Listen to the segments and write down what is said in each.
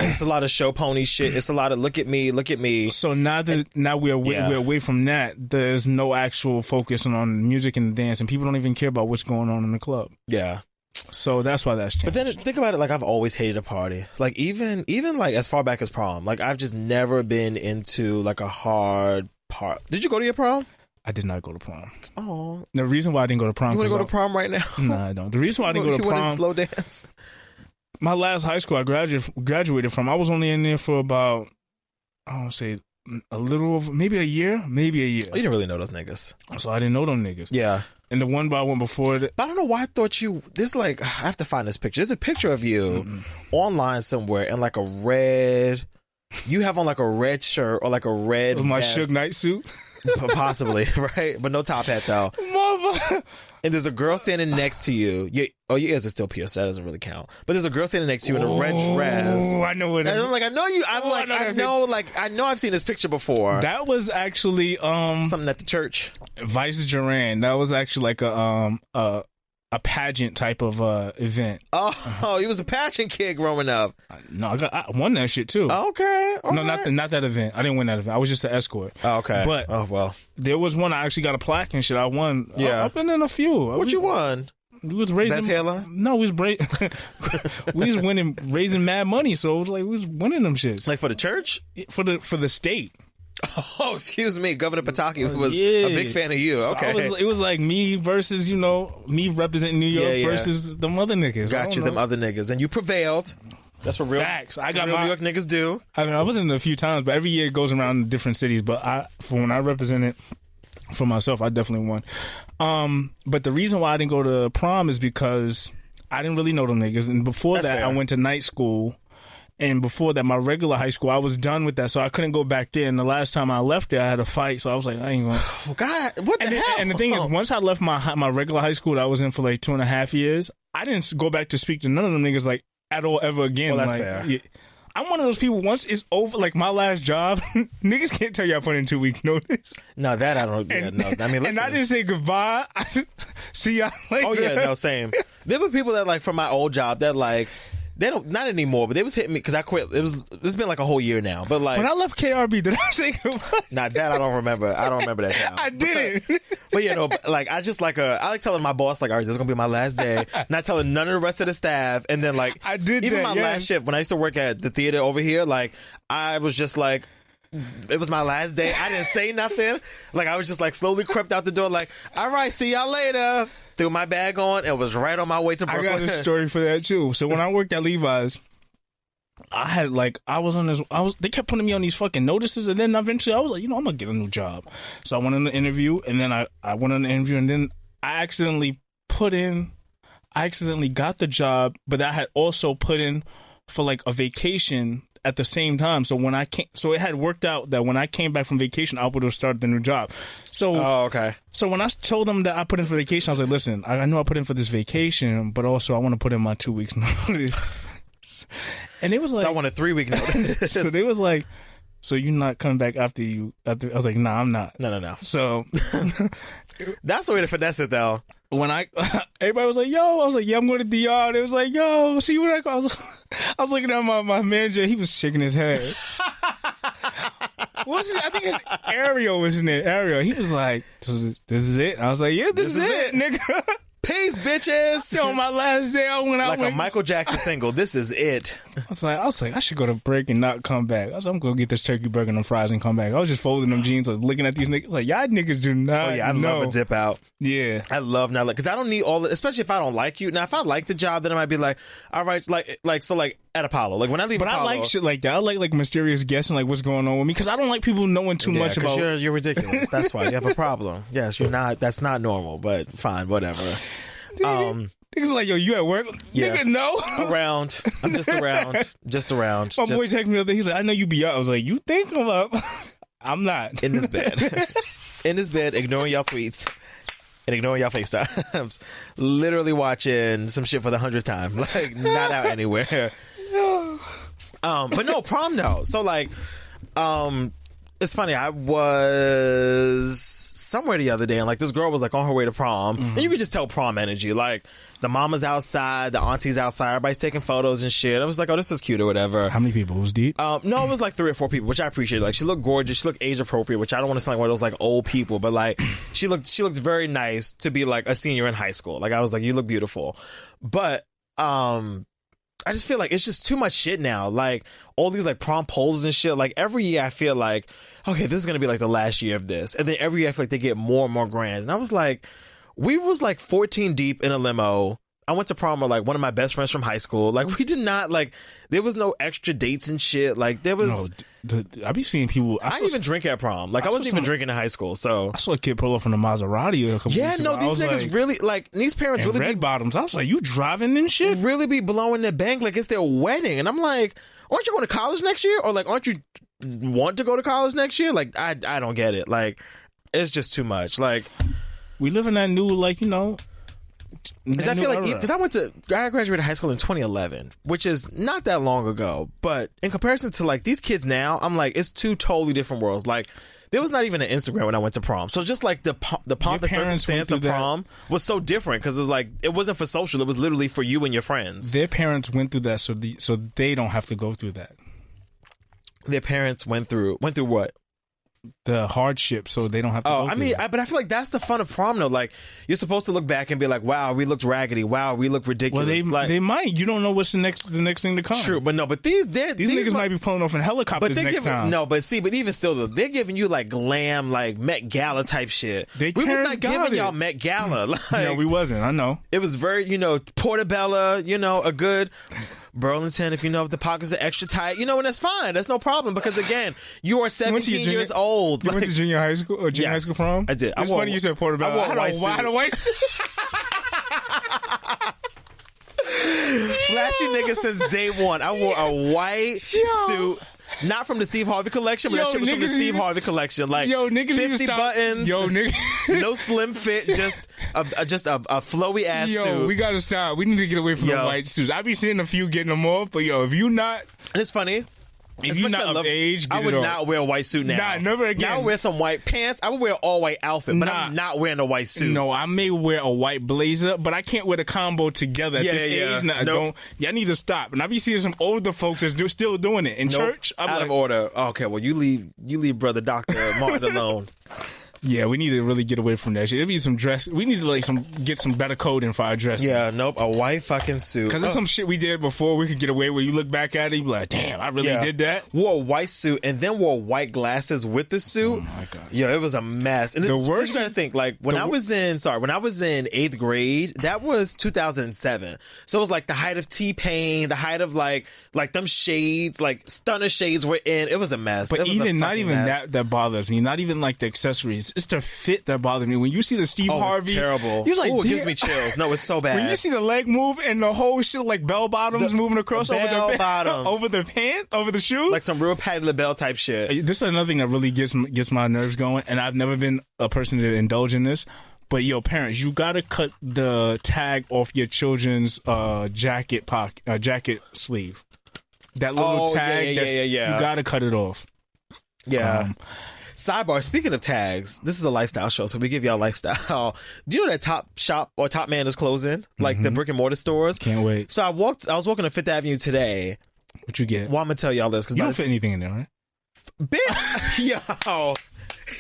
It's a lot of show pony shit. It's a lot of look at me. So now we're away from that. There's no actual focus on music and dance, and people don't even care about what's going on in the club. Yeah. So that's why that's changed. But then think about it, like I've always hated a party. Like even like as far back as prom. Like I've just never been into like a hard part. Did you go to your prom? I did not go to prom. Oh. The reason why I didn't go to prom. You want to go to prom right now? No, I don't. The reason why I didn't go to prom. You slow dance. My last high school I graduated from, I was only in there for about, I don't say, a little over, maybe a year. Oh, you didn't really know those niggas. So I didn't know them niggas. Yeah. And the one by one before that. But I don't know why I thought I have to find this picture. There's a picture of you online somewhere in like a red, you have on like a red shirt or like a red with my vest. Suge Knight suit. Possibly, right? But no top hat though. Mother. And there's a girl standing next to you. Your ears are still pierced. So that doesn't really count. But there's a girl standing next to you in a red dress. Oh, I know what it is. I'm like, I know you. I know I've seen this picture before. That was actually something at the church. Vice Duran. That was actually like a pageant type of event. Oh, he was a pageant kid growing up. No, I won that shit too. Okay. No, right. not that event. I didn't win that event. I was just an escort. Oh, okay. But well, there was one I actually got a plaque and shit. I won. Yeah. I've been in a few. What you won? We was raising best hairline. No, we was raising mad money. So it was like we was winning them shits. Like for the church? For the state. Oh, excuse me. Governor Pataki was a big fan of you. Okay. So it was like me versus, me representing New York versus them other niggas. Got you, them other niggas. And you prevailed. That's what real facts. I got real New York niggas do. I mean, I was in it a few times, but every year it goes around in different cities. But for when I represented for myself, I definitely won. But the reason why I didn't go to prom is because I didn't really know them niggas. And before that, I went to night school. And before that, my regular high school, I was done with that, so I couldn't go back there. And the last time I left there, I had a fight, so I was like, I ain't going. Oh, God, what the hell? And the thing is, once I left my regular high school that I was in for like 2.5 years, I didn't go back to speak to none of them niggas like at all ever again. Well, that's like, fair. Yeah. I'm one of those people, once it's over, like my last job, niggas can't tell you I put in 2 weeks notice. No, that I don't. Yeah, no, I mean, listen. And I didn't say goodbye. See y'all later. Oh, yeah, no, same. There were people that, like, from my old job that, like, they don't, not anymore, but they was hitting me because I quit. It's been like a whole year now. But like, when I left KRB, did I say goodbye? Not that I don't remember. I don't remember that job. I didn't. But you know, like I just like I like telling my boss like, all right, this is gonna be my last day. Not telling none of the rest of the staff. And then like I did even that, my last shift when I used to work at the theater over here, like I was just like, it was my last day. I didn't say nothing. Like I was just like slowly crept out the door. Like, all right, see y'all later. Threw my bag on and was right on my way to Brooklyn. I got a story for that too. So when I worked at Levi's, they kept putting me on these fucking notices, and then eventually I was like, I'm gonna get a new job. So I went on the interview, and then I went on the interview, and then I accidentally got the job, but I had also put in for like a vacation at the same time. So when it had worked out that when I came back from vacation, I would have started the new job. So, okay. So when I told them that I put in for vacation, I was like, listen, I know I put in for this vacation, but also I want to put in my 2 weeks notice. And it was like, so I want a 3 week notice. So they was like, so you're not coming back after I was like, nah, I'm not. No. So that's the way to finesse it though. When everybody was like, yo, I was like, yeah, I'm going to DR. They was like, yo, see what I was looking at my manager. He was shaking his head. What's it? I think it's Ariel, isn't it? Ariel. He was like, this is it. I was like, yeah, this is it, nigga. Peace, bitches. Yo, my last day, I went out like a Michael Jackson single. This is it. I was like, I should go to break and not come back. I was like, I'm gonna get this turkey burger and them fries and come back. I was just folding them jeans, like looking at these niggas, like y'all niggas do not. Oh yeah, I love a dip out. Yeah, I love not because I don't need all. Especially if I don't like you. Now, if I like the job, then I might be like, all right, like at Apollo. Like when I leave, but Apollo, I like shit like that. I like mysterious guests and like what's going on with me because I don't like people knowing too much about. You're ridiculous. That's why you have a problem. Yes, you're not. That's not normal. But fine, whatever. Niggas like, yo, you at work? Yeah. Nigga, no. Around. I'm just around. Just around. My boy texted me the other day. He's like, I know you be up. I was like, you think I'm up? I'm not. In this bed. In this bed, ignoring y'all tweets. And ignoring y'all FaceTimes. Literally watching some shit for the 100th time. Like, not out anywhere. But no, prom no. So, like, It's funny. I was somewhere the other day, and like this girl was like on her way to prom, and you could just tell prom energy. Like the mama's outside, the auntie's outside, everybody's taking photos and shit. I was like, oh, this is cute or whatever. How many people? It was deep? No, it was like 3 or 4 people, which I appreciated. Like she looked gorgeous, she looked age appropriate, which I don't want to sound like one of those like old people, but like she looked very nice to be like a senior in high school. Like I was like, you look beautiful, but I just feel like it's just too much shit now. Like all these like prom poses and shit. Like every year I feel like, okay, this is going to be like the last year of this. And then every year I feel like they get more and more grand. And I was like, we was like 14 deep in a limo. I went to prom with like one of my best friends from high school. Like we did not like, there was no extra dates and shit. Like there was. No, I be seeing people. I didn't even drink at prom. Like I wasn't even drinking in high school. So I saw a kid pull up from the Maserati a couple weeks ago. These niggas like, really like these parents really red bottoms. I was like, you driving and shit? Really be blowing their bank like it's their wedding. And I'm like, aren't you going to college next year? Or like, aren't you want to go to college next year? Like I don't get it. Like it's just too much. Like we live in that new like, you know. Because I feel like, because I graduated high school in 2011, which is not that long ago. But in comparison to like these kids now, I'm like, it's two totally different worlds. Like there was not even an Instagram when I went to prom. So just like the pomp and circumstance of prom was so different because it's like, it wasn't for social. It was literally for you and your friends. Their parents went through that so they don't have to go through that. Their parents went through what? The hardship, so they don't have to go through that. But I feel like that's the fun of prom though. Like you're supposed to look back and be like, wow, we looked raggedy, wow, we look ridiculous. Well, they might. You don't know what's the next thing to come. True, but these niggas might be pulling off in helicopters next time. No, but even still though, they're giving you like glam, like Met Gala type shit. We was not giving y'all Met Gala. Like, no, we wasn't. I know. It was very, Portobello, a good Burlington, if the pockets are extra tight, and that's fine. That's no problem because again, you are 17 years old. You went to junior high school or junior high school prom? I did. It's funny you said Portobello. I had a white suit. Flashy nigga since day one. I wore a white suit. Not from the Steve Harvey collection, but that shit was from the Steve Harvey collection. Like, niggas 50 buttons. Nigga. No slim fit, just a flowy ass suit. We gotta stop. We need to get away from the white suits. I be seeing a few getting them off, but if you not, and it's funny. If you're not of age, I would not wear a white suit now. Nah, never again. Now I would wear some white pants. I would wear an all white outfit, but I'm not wearing a white suit. No, I may wear a white blazer, but I can't wear the combo together at this age. Nope. Y'all need to stop. And I be seeing some older folks that's still doing it in church. I'm out of order. Okay, well you leave brother Dr. Martin alone. Yeah, we need to really get away from that shit. There be some dress. We need to get some better coding for our dressing. Yeah, nope, a white fucking suit. Because there's some shit we did before we could get away where you look back at it, you be like, damn, I really did that. Wore a white suit and then wore white glasses with the suit. Oh my god. Yeah, it was a mess. And the worst, you gotta think, like when I was in 8th grade, that was 2007. So it was like the height of T-Pain, the height of like them shades, like stunner shades were in. It was a mess. But not even that bothers me. Not even like the accessories. It's the fit that bothers me. When you see the Steve Harvey, it's terrible. You're like, it gives me chills. No, it's so bad. When you see the leg move and the whole shit like bell bottoms moving across over the pant, over the shoe, like some real Patti LaBelle type shit. This is another thing that really gets my nerves going. And I've never been a person to indulge in this. But parents, you gotta cut the tag off your children's jacket sleeve. That little tag, you gotta cut it off. Yeah. Sidebar, speaking of tags, this is a lifestyle show, so we give y'all lifestyle. Do you know that Top Shop or Top Man is closing? Like the brick and mortar stores? Can't wait. So I was walking to Fifth Avenue today. What you get? Well, I'm going to tell y'all this. You don't fit anything in there, right? Bitch! Yo.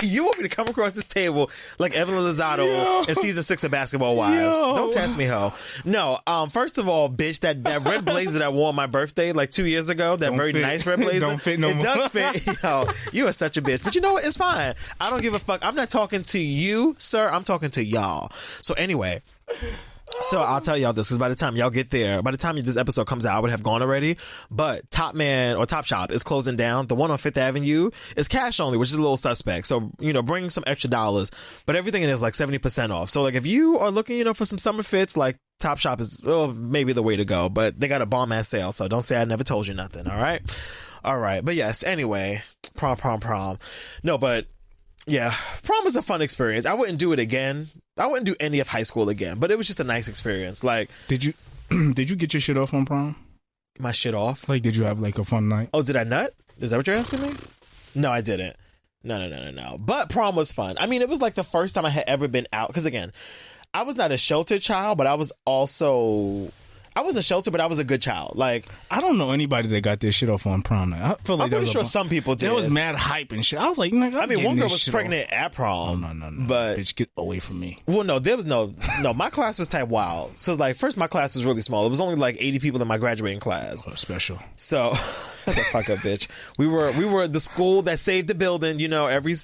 You want me to come across this table like Evelyn Lozado in season 6 of Basketball Wives? Don't test me, ho. No, first of all, bitch, that red blazer that I wore on my birthday like 2 years ago, that nice red blazer, don't fit no more. It does fit. Yo, you are such a bitch. But you know what? It's fine. I don't give a fuck. I'm not talking to you, sir. I'm talking to y'all. So anyway. So I'll tell y'all this because by the time y'all get there, by the time this episode comes out, I would have gone already. But Top Man or Top Shop is closing down. The one on Fifth Avenue is cash only, which is a little suspect. So, bring some extra dollars. But everything in it is like 70% off. So, like, if you are looking, for some summer fits, like, Top Shop is maybe the way to go. But they got a bomb-ass sale. So don't say I never told you nothing, all right? All right. But yes, anyway, prom. No, but... yeah, prom was a fun experience. I wouldn't do it again. I wouldn't do any of high school again, but it was just a nice experience. Like, did you get your shit off on prom? My shit off? Like, did you have like a fun night? Oh, did I nut? Is that what you're asking me? No, I didn't. No. But prom was fun. I mean, it was like the first time I had ever been out. Because again, I was not a sheltered child, but I wasn't sheltered, but I was a good child. Like, I don't know anybody that got their shit off on prom night. I feel like I'm pretty sure some people did. There was mad hype and shit. I was like, I mean, one girl was pregnant at prom. Oh, no. But bitch, get away from me. Well, no, there was no. My class was type wild. So like, first my class was really small. It was only like 80 people in my graduating class. Oh, special. So, shut the fuck up, bitch. We were the school that saved the building. You know, every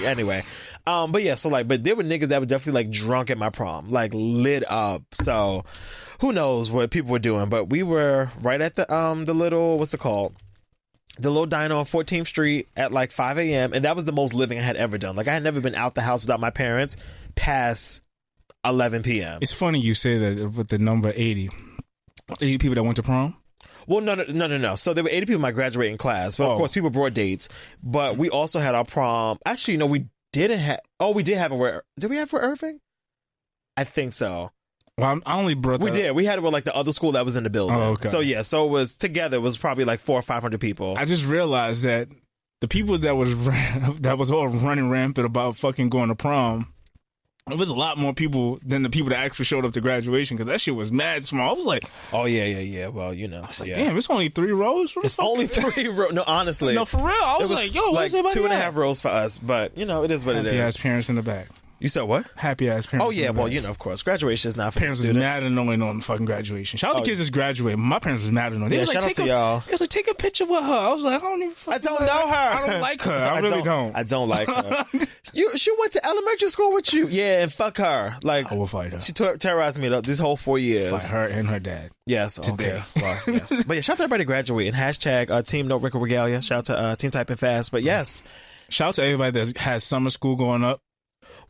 anyway. But yeah, so like, but there were niggas that were definitely like drunk at my prom, like lit up. So, who knows what people were doing? But we were right at the little, what's it called? The little diner on 14th Street at like 5 a.m. And that was the most living I had ever done. Like, I had never been out the house without my parents past 11 p.m. It's funny you say that with the number 80. 80 people that went to prom? Well, no. So there were 80 people in my graduating class. But of course, people brought dates. But we also had our prom. Actually, no, we didn't have. Oh, we did have it. Did we have it for Irving? I think so. Well, I only brought that. We did. We had it with like the other school that was in the building. Oh, okay. So yeah, so it was together. It was probably like 400 or 500 people. I just realized that the people that was all running rampant about fucking going to prom, it was a lot more people than the people that actually showed up to graduation because that shit was mad small. I was like, oh yeah. Well, you know, I was like, damn, it's only 3 rows. It's only 3 rows. No, honestly, no, for real. I was like, yo, like 2.5 rows for us. But you know, it is what it is. Happy ass parents in the back. You said what? Happy ass parents. Oh yeah, well you know, of course, graduation is not for parents the student. Was mad annoying on fucking graduation. Shout out to kids that's graduating. My parents was mad annoying. Yeah, shout out to y'all. They was like, take a picture with her. I was like, I don't even. I don't know her. I don't like her. I really don't. I don't like her. She went to elementary school with you. Yeah, and fuck her. Like, I will fight her. She terrorized me this whole 4 years. Fight her and her dad. Yes, today. Okay. Well, yes. But yeah, shout out to everybody graduating. Hashtag Team No Record Regalia. Shout out to Team Typing Fast. But yes, shout out to everybody that has summer school going up.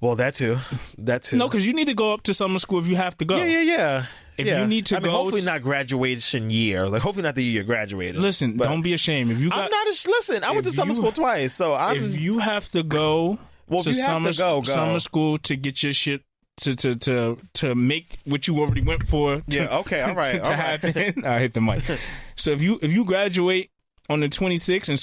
Well, that too. No, because you need to go up to summer school if you have to go. Yeah. If you need to go, hopefully not graduation year. Like, hopefully not the year you graduated. Listen, don't be ashamed. If you got, listen. I went to summer school twice, so if you have to go to summer school to get your shit to make what you already went for. Yeah. Okay. All right. to happen. I hit the mic. So if you graduate on the 26th and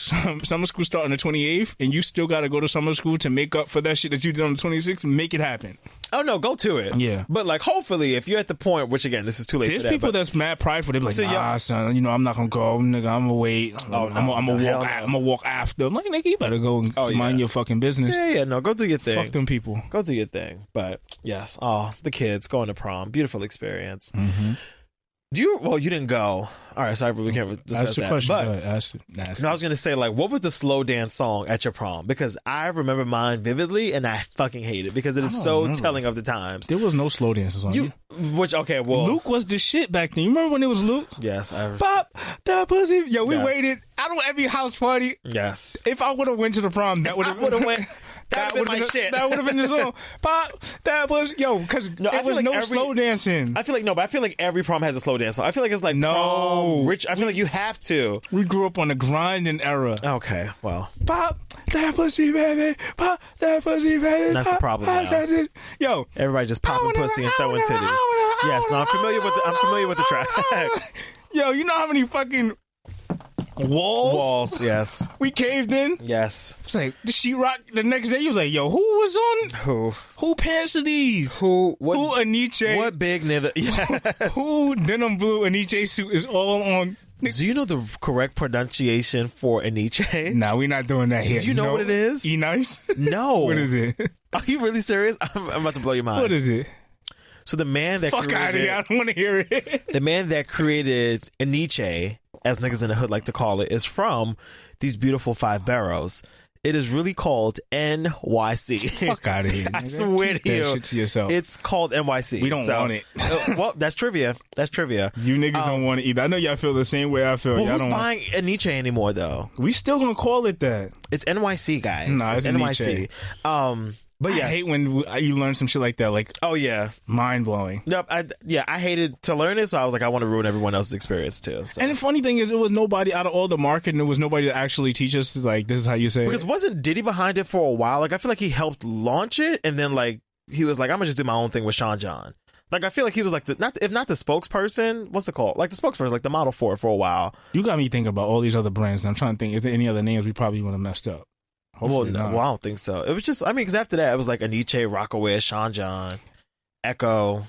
summer school start on the 28th and you still got to go to summer school to make up for that shit that you did on the 26th, make it happen. Oh no, go to it. Yeah. But like, hopefully if you're at the point, which again, this is too late there's for that, people that's mad prideful. They're like, nah, son, you know, I'm not gonna go, nigga, I'm gonna wait. I'm gonna walk after. I'm like, nigga, you better go and mind your fucking business. Yeah, no, go do your thing. Fuck them people. Go do your thing. But yes, the kids going to prom, beautiful experience. Mm-hmm. You didn't go. All right, sorry, we can't discuss that. Question. But ask I was going to say, like, what was the slow dance song at your prom? Because I remember mine vividly, and I fucking hate it because it is so telling of the times. There was no slow dances on you. Which, okay, well. Luke was the shit back then. You remember when it was Luke? Yes. Pop that pussy. Yo, we waited. I don't every house party. Yes. If I would have went to the prom, that would have went. That would have been my shit. That would have been the song. Pop, that was, because there was no slow dancing. I feel like every prom has a slow dance song. I feel like it's like prom rich. I feel like you have to. We grew up on the grinding era. Okay, well. Pop that pussy, baby. Pop that pussy, baby. That's the problem now. Yo. Everybody just popping pussy and throwing titties. Yes, no, I'm familiar with the track. Yo, you know how many fucking walls, yes. We caved in. Yes. It's like the sheetrock. The next day, you was like, "Yo, who was on? Who pants are these? Who Aniche? What big nigga? Yes. Who denim blue Aniche suit is all on? Do you know the correct pronunciation for Aniche? Nah, we're not doing that here. Do you know what it is? E-nice? No. What is it? Are you really serious? I'm about to blow your mind. What is it? So the man that fuck out of here! I don't want to hear it. The man that created Aniche, as niggas in the hood like to call it, is from these beautiful 5 boroughs. It is really called NYC. Fuck out of here. I swear to you. That shit to yourself. It's called NYC. We don't want it. Well, that's trivia. You niggas don't want it either. I know y'all feel the same way I feel. Well, who's buying Aniche anymore, though? We still gonna call it that. It's NYC, guys. Nah, it's NYC. But yes. I hate when you learn some shit like that. Like, oh yeah, mind blowing. Yep. I hated to learn it, so I was like, I want to ruin everyone else's experience too. So. And the funny thing is, it was nobody out of all the market, and there was nobody to actually teach us. Like, this is how you say because it. Wasn't Diddy behind it for a while? Like, I feel like he helped launch it, and then like he was like, I'm gonna just do my own thing with Sean John. Like, I feel like he was like if not the spokesperson, what's it called? Like the spokesperson, like the model for it for a while. You got me thinking about all these other brands. And I'm trying to think, is there any other names we probably would have messed up? Hopefully Well, not. well, I don't think so. It was just, I mean, because after that, it was like Aniche, Rockaway, Sean John, Echo.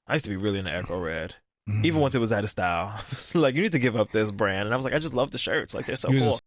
I used to be really into Echo Red. Even once it was out of style. Like, you need to give up this brand. And I was like, I just love the shirts. Like, they're so He was cool.